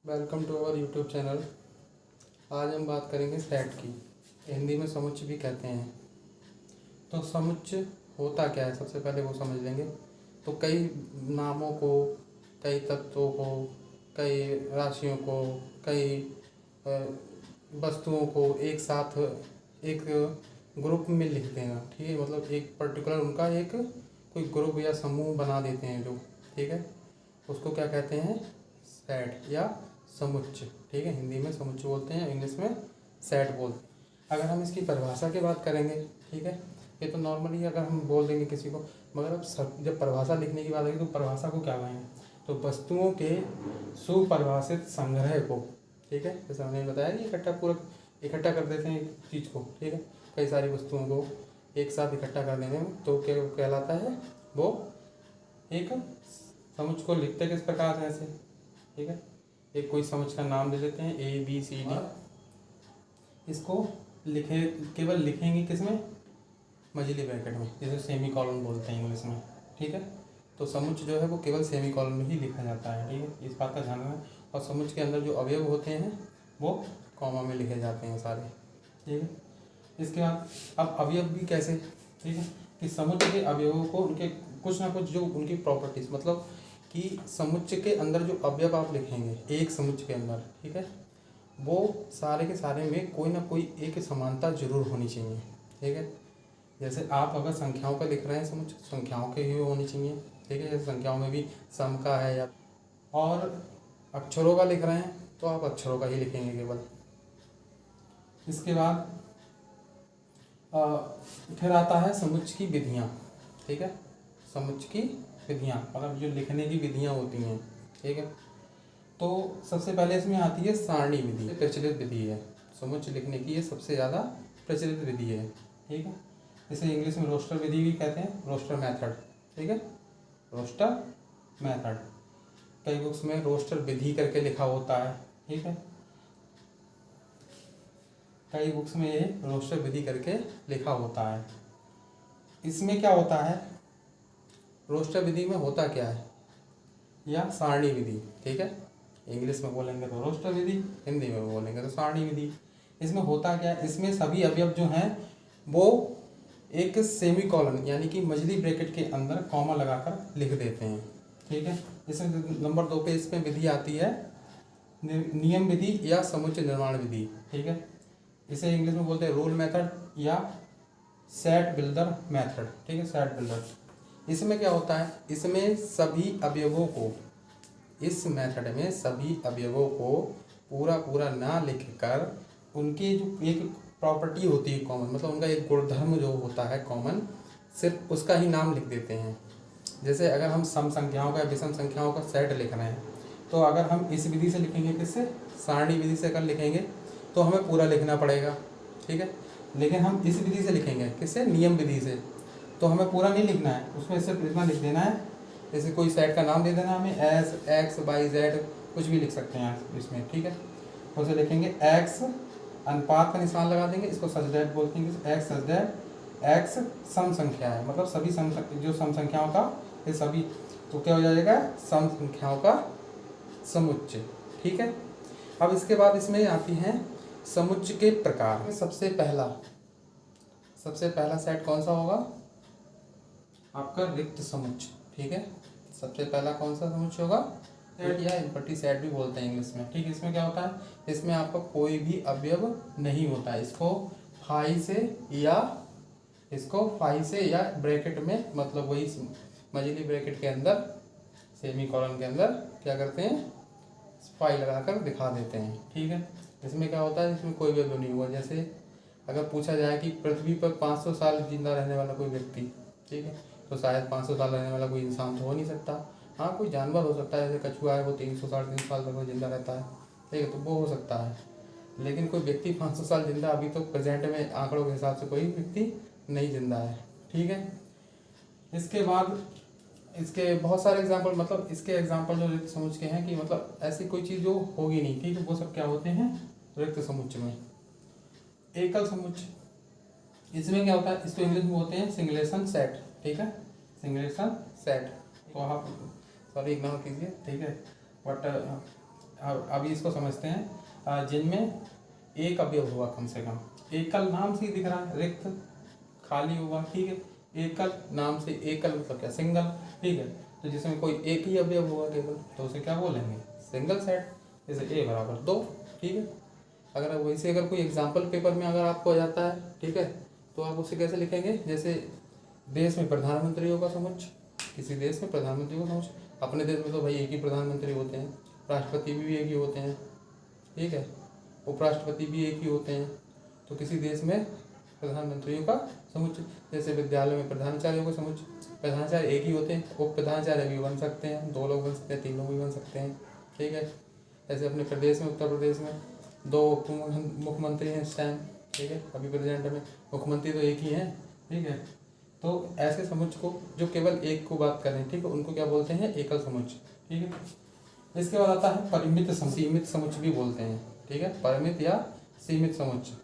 Welcome to our YouTube channel. आज हम बात करेंगे सेट की। हिंदी में समुच्चय भी कहते हैं। तो समुच्चय होता क्या है, सबसे पहले वो समझ लेंगे। तो कई नामों को, कई तत्वों को, कई राशियों को, कई वस्तुओं को एक साथ एक ग्रुप में लिख देना। ठीक है, मतलब एक पर्टिकुलर उनका एक कोई ग्रुप या समूह बना देते हैं जो, ठीक है, उसको क्या कहते हैं, सेट या समुच्चय। ठीक है, हिंदी में समुच्चय बोलते हैं, इंग्लिश में सेट बोलते हैं। अगर हम इसकी परिभाषा की बात करेंगे, ठीक है, ये तो नॉर्मली अगर हम बोल देंगे किसी को, मगर अब सब जब परिभाषा लिखने की बात आएगी तो परिभाषा को क्या कहेंगे, तो वस्तुओं के सुपरिभाषित संग्रह को। ठीक है, जैसे हमने बताया कि इकट्ठा कर देते हैं एक चीज़ को। ठीक है, कई सारी वस्तुओं को एक साथ इकट्ठा कर देने में तो क्या कहलाता है, वो एक समुच्चय को लिखते किस प्रकार से ऐसे। ठीक है, एक कोई समुच्चय का नाम दे देते हैं ABCD, इसको केवल लिखेंगे किसमें, मझली ब्रैकेट में, जिसे सेमी कॉलन बोलते हैं इंग्लिश में। ठीक है, तो समुच्चय जो है वो केवल सेमी कॉलन में ही लिखा जाता है। ठीक है, इस बात का ध्यान रखना। और समुच्चय के अंदर जो अवयव होते हैं वो कॉमा में लिखे जाते हैं सारे। ठीक है, इसके बाद अब अवयव भी कैसे, ठीक है, कि समुच्चय के अवयवों को उनके कुछ ना कुछ जो उनकी प्रॉपर्टीज, मतलब कि समुच्चय के अंदर जो अवयव आप लिखेंगे एक समुच्चय के अंदर, ठीक है, वो सारे के सारे में कोई ना कोई एक समानता जरूर होनी चाहिए। ठीक है, जैसे आप अगर संख्याओं का लिख रहे हैं समुच्चय, संख्याओं के ही होनी चाहिए। ठीक है, जैसे संख्याओं में भी सम का है, या और अक्षरों का लिख रहे हैं तो आप अक्षरों का ही लिखेंगे केवल। इसके बाद फिर आता है समुच्चय की विधियाँ। ठीक है, समुच्चय की विधियाँ, मतलब जो लिखने की विधियाँ होती हैं। ठीक है, तो सबसे पहले इसमें आती है सारणी विधि, प्रचलित विधि है समुच्चय लिखने की, ये सबसे ज़्यादा प्रचलित विधि है। ठीक है, इसे इंग्लिश में रोस्टर विधि भी कहते हैं, रोस्टर मेथड। ठीक है, रोस्टर मेथड, कई बुक्स में रोस्टर विधि करके लिखा होता है। ठीक है, कई बुक्स में ये रोस्टर विधि करके लिखा होता है। इसमें क्या होता है, रोस्टर विधि में होता क्या है, या सारणी विधि। ठीक है, इंग्लिश में बोलेंगे तो रोस्टर विधि, हिंदी में बोलेंगे तो सारणी विधि। इसमें होता क्या है, इसमें सभी अवयव जो हैं वो एक सेमी कॉलन यानी कि मझली ब्रैकेट के अंदर कॉमा लगाकर लिख देते हैं। ठीक है, इसमें नंबर 2 पे इसमें विधि आती है नियम विधि या समुच्चय निर्माण विधि। ठीक है, इसे इंग्लिश में बोलते हैं रूल मेथड या सेट बिल्डर मेथड। ठीक है, सेट बिल्डर। इसमें क्या होता है, इसमें सभी अवयवों को, इस मेथड में सभी अवयवों को पूरा ना लिखकर उनकी जो एक प्रॉपर्टी होती है कॉमन, मतलब उनका एक गुणधर्म जो होता है कॉमन, सिर्फ उसका ही नाम लिख देते हैं। जैसे अगर हम सम संख्याओं का, विषम संख्याओं का सेट लिख रहे हैं, तो अगर हम इस विधि से लिखेंगे, किससे, सारणी विधि से अगर लिखेंगे तो हमें पूरा लिखना पड़ेगा। ठीक है, लेकिन हम इस विधि से लिखेंगे, किससे, नियम विधि से, तो हमें पूरा नहीं लिखना है, उसमें सिर्फ इतना लिख देना है। जैसे कोई सेट का नाम दे देना हमें, एस एक्स वाई जेड, कुछ भी लिख सकते हैं इसमें। ठीक है, उसे लिखेंगे एक्स, अनुपात का निशान लगा देंगे, इसको सचदैट बोलते हैं, एक्स सचदैट, एक्स सम संख्या है, मतलब सभी जो सम संख्याओं का, ये सभी, तो क्या हो जाएगा, सम संख्याओं का समुच्चय। ठीक है, अब इसके बाद इसमें आती हैं समुच्चय के प्रकार। सबसे पहला सेट कौन सा होगा, आपका रिक्त समुच्चय। ठीक है, सबसे पहला कौन सा समुच्चय होगा, सेट या इम्पटी सेट भी बोलते हैं इंग्लिश में। ठीक है, इसमें क्या होता है, इसमें आपका कोई भी अवयव नहीं होता है, इसको फाई से या ब्रैकेट में, मतलब वही मझली ब्रैकेट के अंदर, सेमी कॉलन के अंदर क्या करते हैं, फाई लगाकर दिखा देते हैं। ठीक है, इसमें क्या होता है, इसमें कोई भी अवयव नहीं हुआ। जैसे अगर पूछा जाए कि पृथ्वी पर 500 साल जिंदा रहने वाला कोई व्यक्ति, ठीक है, तो शायद 500 साल रहने वाला कोई इंसान तो हो नहीं सकता। हाँ, कोई जानवर हो सकता है, जैसे कछुआ है, वो 300 साढ़े 300 साल तक वो जिंदा रहता है। ठीक है, तो वो हो सकता है, लेकिन कोई व्यक्ति 500 साल जिंदा अभी तो प्रेजेंट में आंकड़ों के हिसाब से कोई व्यक्ति नहीं जिंदा है। ठीक है, इसके बाद इसके बहुत सारे एग्जाम्पल, मतलब इसके एग्जाम्पल जो रिक्त समुच्चय के हैं कि मतलब ऐसी कोई चीज़ जो होगी नहीं। ठीक है, वो सब क्या होते हैं रिक्त समुच्चय में। एकल समुच्चय, इसमें क्या होता है, इसको इंग्लिश में बोलते हैं सिंगलेशन सेट। ठीक है, सिंगलेशन सेट, तो आप सॉरी इग्नोर कीजिए। ठीक है, बट अभी इसको समझते हैं जिनमें एक अवयव हुआ कम से कम। एकल नाम से ही दिख रहा है, रिक्त खाली हुआ, ठीक है। एकल नाम से, एकल मतलब क्या, सिंगल, ठीक है। तो जिसमें कोई एक ही अवयव हुआ केवल, तो उसे क्या बोलेंगे, सिंगल सेट। जैसे a बराबर 2, ठीक है। अगर वैसे अगर कोई एग्जाम्पल पेपर में अगर आपको आ जाता है, ठीक है, तो आप उसे कैसे लिखेंगे, जैसे देश में प्रधानमंत्रियों का समुच्चय, किसी देश में प्रधानमंत्री का समुच्चय। अपने देश में तो भाई एक ही प्रधानमंत्री होते हैं, राष्ट्रपति भी एक ही होते हैं, ठीक है, उपराष्ट्रपति भी एक ही होते हैं। तो किसी देश में प्रधानमंत्रियों का समुच्चय, जैसे विद्यालय में प्रधानाचार्यों का समुच्चय, प्रधानाचार्य एक ही होते हैं, उप प्रधानाचार्य भी बन सकते हैं, 2 लोग बन सकते हैं, 3 लोग भी बन सकते हैं, ठीक है। जैसे अपने प्रदेश में, उत्तर प्रदेश में 2 उप मुख्यमंत्री हैं इस टाइम, ठीक है। अभी प्रेजेंट में मुख्यमंत्री तो एक ही हैं, ठीक है। तो ऐसे समुच्चय को जो केवल एक को बात करें, ठीक है, उनको क्या बोलते हैं, एकल समुच्चय, ठीक है। इसके बाद आता है परिमित सीमित समुच्चय भी बोलते हैं, ठीक है, परिमित या सीमित समुच्चय।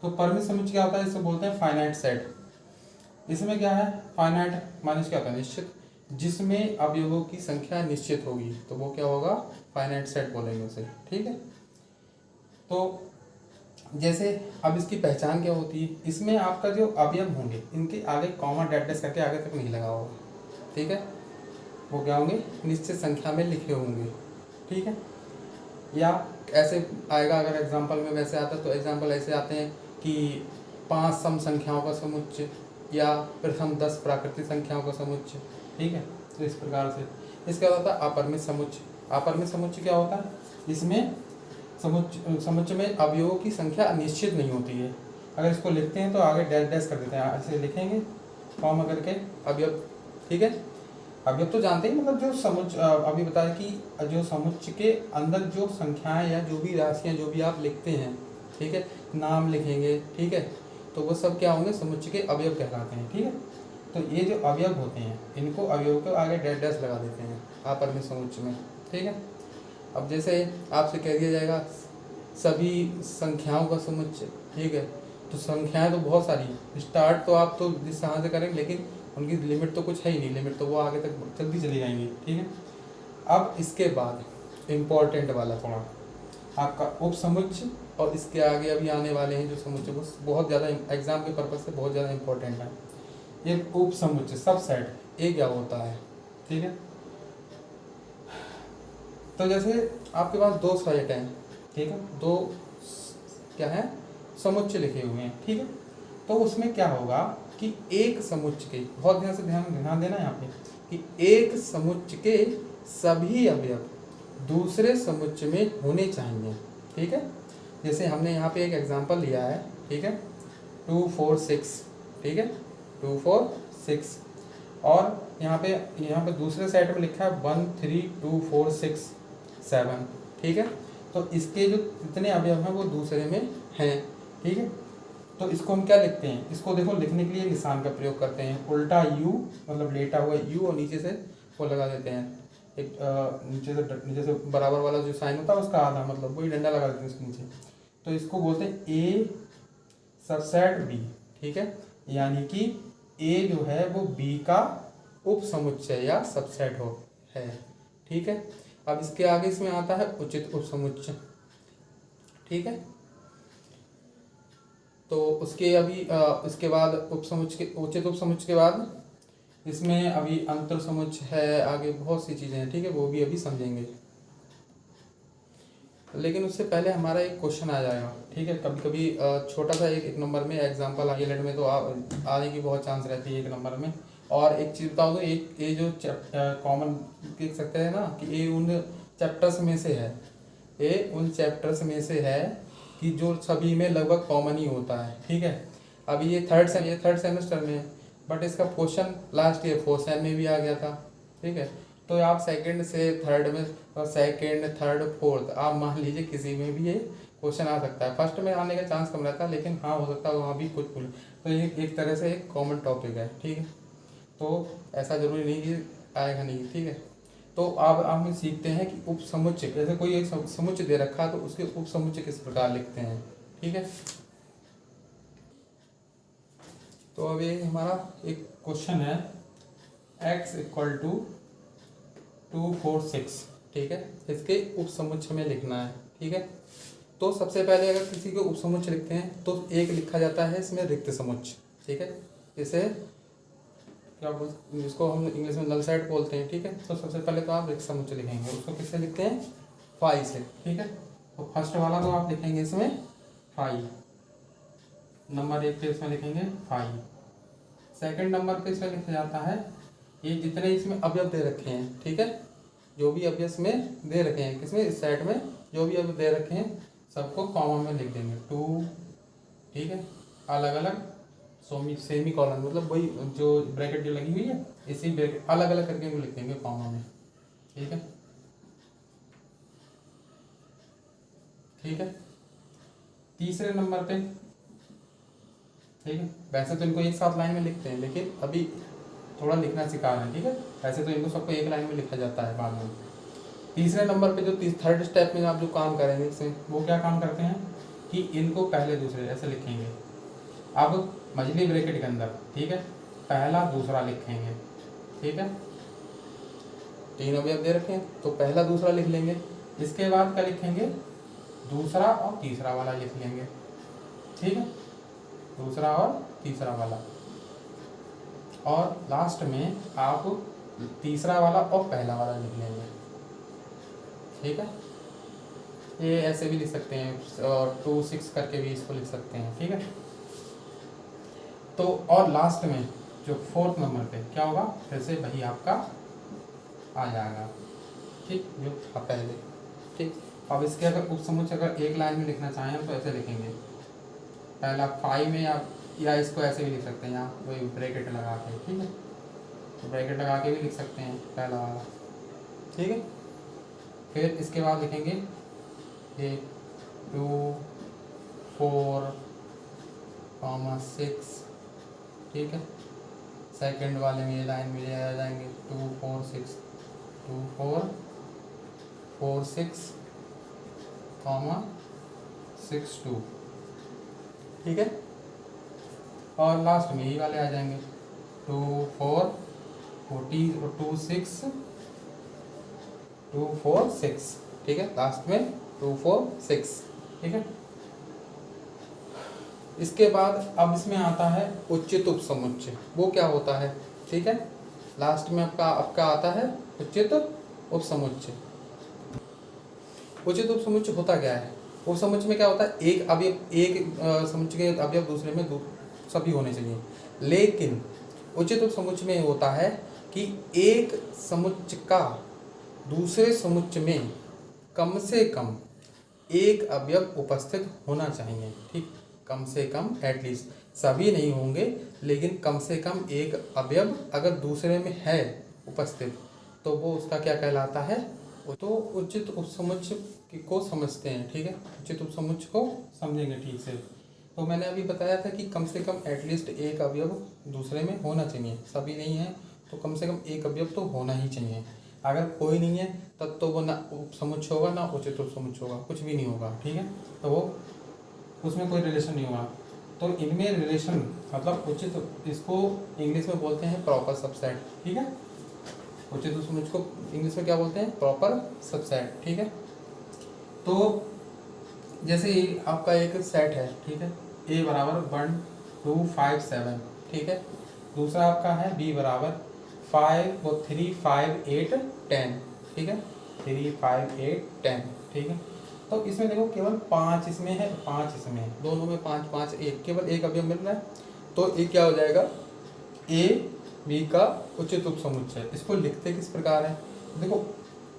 तो परिमित समुच्चय क्या होता है, इसे बोलते हैं फाइनाइट सेट। इसमें क्या है, फाइनाइट माइनस क्या होता है, निश्चित, जिसमें अवयवों की संख्या निश्चित होगी, तो वो क्या होगा, फाइनाइट सेट बोलेंगे उसे, ठीक है। तो जैसे अब इसकी पहचान क्या होती है, इसमें आपका जो अवयव होंगे इनके आगे कॉमा डैश करके आगे तक नहीं लगा होगा, ठीक है। वो क्या होंगे, निश्चित संख्या में लिखे होंगे, ठीक है। या ऐसे आएगा, अगर एग्जाम्पल में वैसे आता है तो एग्जाम्पल ऐसे आते हैं कि 5 सम संख्याओं का समुच्चय या प्रथम 10 प्राकृतिक संख्याओं का समुच्चय, ठीक है। तो इस प्रकार से इसका होता है अपरिमित समुच्चय। अपरिमित समुच्चय क्या होता है, इसमें समुच्चय में अवयवों की संख्या निश्चित नहीं होती है। अगर इसको लिखते हैं तो आगे डैश डैश कर देते हैं, ऐसे लिखेंगे कॉमा करके अवयव, ठीक है। अवयव तो जानते ही, मतलब जो समुच्चय, अभी बताया कि जो समुच्चय के अंदर जो संख्याएं या जो भी राशियां जो भी आप लिखते हैं, ठीक है, नाम लिखेंगे, ठीक है, तो वो सब क्या होंगे, समुच्चय के अवयव कहलाते हैं, ठीक है। तो ये जो अवयव होते हैं इनको अवयव के आगे डैश डैश लगा देते हैं अपरिमित समुच्चय में, ठीक है। अब जैसे आपसे कह दिया जाएगा सभी संख्याओं का समुच्चय, ठीक है, तो संख्याएं तो बहुत सारी, स्टार्ट तो आप तो जिस तरह से करेंगे, लेकिन उनकी लिमिट तो कुछ है ही नहीं, लिमिट तो वो आगे तक जल्दी चली जाएंगी, ठीक है। अब इसके बाद इम्पोर्टेंट वाला थोड़ा आपका उप समुच्चय, और इसके आगे अभी आने वाले हैं जो समुच्चय, वो बहुत ज़्यादा एग्जाम के पर्पज से बहुत ज़्यादा इंपॉर्टेंट है। ये उप समुच्चय सब सेट, ये क्या होता है, ठीक है। तो जैसे आपके पास 2 सेट हैं, ठीक है, 2 क्या है, समुच्चय लिखे हुए हैं, ठीक है। तो उसमें क्या होगा कि एक समुच्चय के, बहुत ध्यान से ध्यान देना है यहाँ पे, कि एक समुच्चय के सभी अवयव दूसरे समुच्चय में होने चाहिए, ठीक है। जैसे हमने यहाँ पे एक एग्जांपल लिया है, ठीक है, 2 4 6, ठीक है, 2 4 6, और यहाँ पे दूसरे सेट में लिखा है 1 3 2 4 6 7, ठीक है। तो इसके जो जितने अवयव हैं वो दूसरे में हैं, ठीक है। तो इसको हम क्या लिखते हैं, इसको देखो लिखने के लिए निशान का प्रयोग करते हैं, उल्टा यू, मतलब लेटा हुआ यू, और नीचे से वो लगा देते हैं एक नीचे से बराबर वाला जो साइन होता है उसका आधा, मतलब वही डंडा लगा देते हैं उसके नीचे। तो इसको बोलते हैं ए सबसेट बी, ठीक है, यानी कि ए जो है वो बी का उप समुच्चय या सबसेट है, ठीक है। अब इसके आगे इसमें आता है उचित उप समुच्चय, ठीक है। तो उसके अभी इसके बाद उप समुच्चय, उचित उप समुच्चय के बाद इसमें अभी अंतर समुच्चय है, आगे बहुत सी चीजें हैं, ठीक है, वो भी अभी समझेंगे। लेकिन उससे पहले हमारा एक क्वेश्चन आ जाएगा, ठीक है। कभी कभी छोटा सा एक नंबर में एग्जाम्पल आगे में तो आने की बहुत चांस रहती है 1 नंबर में। और एक चीज़ बताओ, तो एक ये जो कॉमन देख सकते हैं ना कि ये उन चैप्टर्स में से है, ये उन चैप्टर्स में से है कि जो सभी में लगभग कॉमन ही होता है, ठीक है। अभी ये थर्ड सेमेस्टर में है, बट इसका question last year 4th same में भी आ गया था, ठीक है। तो आप सेकंड से थर्ड में, सेकंड थर्ड फोर्थ आप मान लीजिए किसी में भी ये क्वेश्चन आ सकता है। फर्स्ट में आने का चांस कम रहता है, लेकिन हाँ हो सकता है वहाँ भी कुछ भूल। तो ये एक तरह से एक कॉमन टॉपिक है, ठीक है। तो ऐसा जरूरी नहीं कि आएगा नहीं, ठीक है। तो अब हम सीखते हैं कि उप समुच्चय, जैसे कोई एक समुच्चय दे रखा है तो उसके उप समुच्चय किस प्रकार लिखते हैं, ठीक है। तो अब ये हमारा एक क्वेश्चन है x = 2 4 6, ठीक है, इसके उपसमुच्चय में लिखना है। ठीक है, तो सबसे पहले अगर किसी को उपसमुच्चय लिखते हैं तो एक लिखा जाता है इसमें रिक्त समुच्चय। ठीक है, इसे क्या जिसको हम इंग्लिश में नल साइड बोलते हैं। ठीक है, तो सबसे पहले तो आप रिक्त समुच्चय लिखेंगे, उसको किससे लिखते हैं, फाई से। ठीक है, तो फर्स्ट वाला तो आप लिखेंगे इसमें फाई, नंबर 1 पे इसमें लिखेंगे फाई। सेकंड नंबर पे इसमें लिखा जाता है ये जितने इसमें अवयव दे रखे हैं। ठीक है, जो भी अवयव इसमें दे रखे हैं, किसमें, इस सेट में जो भी अवयव दे रखे हैं सबको कॉमा में लिख देंगे 2। ठीक है, अलग अलग सेमी कॉलन, मतलब वही जो ब्रैकेट जो लगी हुई है इसी ब्रैकेट अलग अलग करके इनको लिख देंगे कॉमा में। ठीक है, ठीक है। तीसरे नंबर पे, ठीक है, वैसे तो इनको एक साथ लाइन में लिखते हैं लेकिन अभी थोड़ा लिखना सिखा रहे हैं। ठीक है, वैसे तो इनको सबको एक लाइन में लिखा जाता है बाद में। तीसरे नंबर पे जो थर्ड स्टेप में आप जो काम करेंगे इसमें, वो क्या काम करते हैं कि इनको पहले दूसरे ऐसे लिखेंगे। अब मछली ब्रैकेट के अंदर, ठीक है, पहला दूसरा लिखेंगे। ठीक है, 3 अवयव दे रखे हैं तो पहला दूसरा लिख लेंगे। इसके बाद क्या लिखेंगे, दूसरा और तीसरा वाला लिख लेंगे। ठीक है, दूसरा और तीसरा वाला, और लास्ट में आप तीसरा वाला और पहला वाला लिख लेंगे। ठीक है, ये ऐसे भी लिख सकते हैं और 2 6 करके भी इसको लिख सकते हैं। ठीक है, तो और लास्ट में जो 4th नंबर पे क्या होगा, फिर से वही आपका आ जाएगा। ठीक, जो था पहले। ठीक, अब इसके अगर उपसमुच्चय अगर एक लाइन में लिखना चाहें तो ऐसे लिखेंगे, पहला 5 में आप, या इसको ऐसे भी लिख सकते हैं यहाँ वही ब्रैकेट लगा के। ठीक है, तो ब्रैकेट लगा के भी लिख सकते हैं पहला वाला। ठीक है, फिर इसके बाद लिखेंगे 1 2 4 6। ठीक है, सेकंड वाले में ये लाइन में ले आ जाएंगे 2 4 6 2 4 4 6 6 2। ठीक है, और लास्ट में यही वाले आ जाएंगे 2 4 2 6 2 4 6। ठीक है, लास्ट में 2 4 6। ठीक है, इसके बाद अब इसमें आता है उचित उपसमुच्चय। वो क्या होता है, ठीक है, लास्ट में आपका आता है उचित उपसमुच्चय। उचित उपसमुच्चय होता क्या है, उपसमुच्चय में क्या होता है, एक अवयव, एक समुच्चय के अवयव दूसरे में सभी होने चाहिए। लेकिन उचित उपसमुच्चय में होता है कि एक समुच्चय का दूसरे समुच्चय में कम से कम एक अवयव उपस्थित होना चाहिए। ठीक, कम से कम, एटलीस्ट, सभी नहीं होंगे लेकिन कम से कम एक अवयव अगर दूसरे में है उपस्थित तो वो उसका क्या कहलाता है, तो उचित उपसमुच्चय को समझते हैं। ठीक है, उचित उपसमुच्चय को समझेंगे ठीक से। तो मैंने अभी बताया था कि कम से कम एटलीस्ट एक अवयव दूसरे में होना चाहिए, सभी नहीं है तो कम से कम एक अवयव तो होना ही चाहिए। अगर कोई नहीं है तब तो वो ना उपसमुच्चय होगा ना उचित उपसमुच्चय होगा, कुछ भी नहीं होगा। ठीक है, तो वो उसमें कोई रिलेशन नहीं होगा। तो इनमें रिलेशन मतलब उचित, इसको इंग्लिश में बोलते हैं प्रॉपर सबसेट। ठीक है, उचित उपसमुच्चय को इंग्लिश में क्या बोलते हैं, प्रॉपर सबसेट। ठीक है, तो जैसे आपका एक सेट है, ठीक है, A बराबर 1 2 5 7। ठीक है, दूसरा आपका है B बराबर 5 और 3 5 8 10। ठीक है, 3 5 8 10। ठीक है, तो इसमें देखो केवल 5 इसमें है, 5 इसमें है, दोनों में 5 5 1, केवल एक अवयव मिल रहा है। तो ये क्या हो जाएगा, A B का उचित उपसमुच्चय। इसको लिखते किस प्रकार है, देखो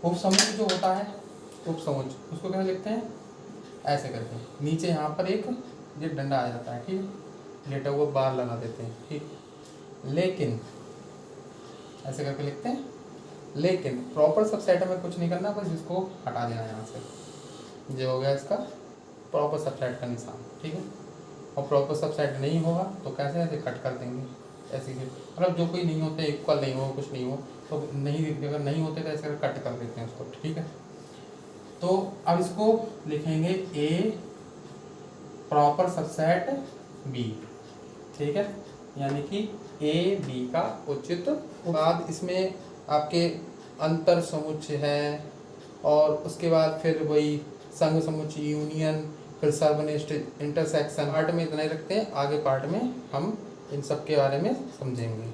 उपसमुच्चय जो होता है, उपसमुच्चय उसको क्या लिखते हैं, ऐसे करके, नीचे यहाँ पर एक ये डंडा आ जाता है। ठीक है, लेटा हुआ बार लगा देते हैं। ठीक, लेकिन ऐसे करके लिखते हैं। लेकिन प्रॉपर सबसेट में कुछ नहीं करना, बस इसको हटा देना यहाँ से, जो हो गया इसका प्रॉपर सबसेट का निशान। ठीक है, और प्रॉपर सबसेट नहीं होगा तो कैसे, ऐसे कट कर देंगे ऐसे ही, मतलब जो कोई नहीं होते, इक्वल नहीं हो, कुछ नहीं हो तो नहीं, अगर नहीं होते तो ऐसे कट कर देते हैं उसको। ठीक है, तो अब इसको लिखेंगे A प्रॉपर सबसेट B। ठीक है, यानी कि A B का उचित। बाद इसमें आपके अंतर समुच्चय है, और उसके बाद फिर वही संघ समुच्चय, यूनियन, फिर सर्वनिष्ठ, इंटरसेक्शन। पार्ट में इतना ही रखते हैं, आगे पार्ट में हम इन सब के बारे में समझेंगे।